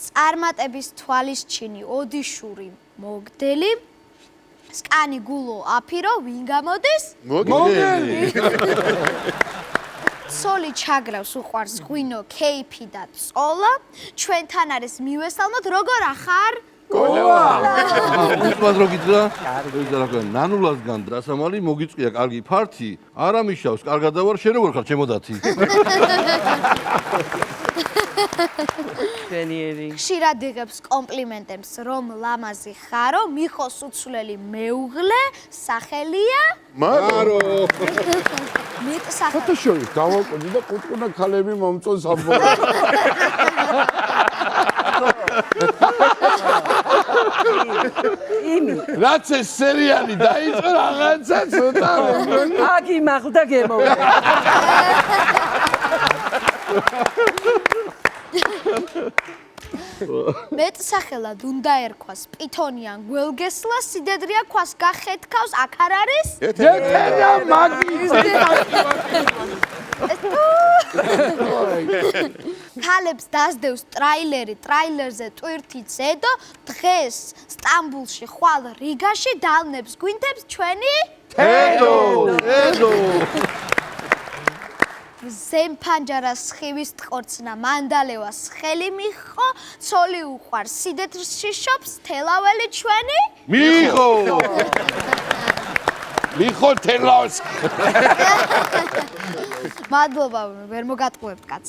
წარმატების თვალისჩინი ოდიშური მოგდელი სკანი გულო აფირო ვინ გამოდის მოგდელი სოლი ჩაგრავს უყვარს ღვინო ქეიფი და წოლა ჩვენთან არის მივესალმოთ როგორ ახარ უსმად რო გიძრა ნანულასგან დრასამალი მოგიწყვია კარგი ფართი არა მიშავს კარგად დავარ შენ როგორ ხარ ჩემო დათი ხშირად იღებს კომპლიმენტებს რომ ლამაზი ხარო მიხოს უცვლელი მეუღლე სახელია მარო ხოთა შორის დავაკვირდი და ყუტყუნა ქალები მომწონს ამბობენ რაც ეს სერიალი დაიწყო რაღაცა ცოტა აგი მახდა გემოვიდა მეტსახელად უნდა ერქვას პითონიან გველგესლა სიდედრია ქვას გახეთქავს აქ არ არის ეთერა მაგის ქალებს დასდევს ტრაილერზე ტვირთი ზედო დღეს სტამბულში ხვალ რიგაში დალნებს გვინდებს ჩვენი ედო ზემფანჯარას ხივის ტყორცნა მანდალევას ხელი მიხო ცოლი უყვარს სიდეთრში შობს თელაველი ჩვენი მიხო თელავს მადლობა ვერ მოგატყუებთ კაც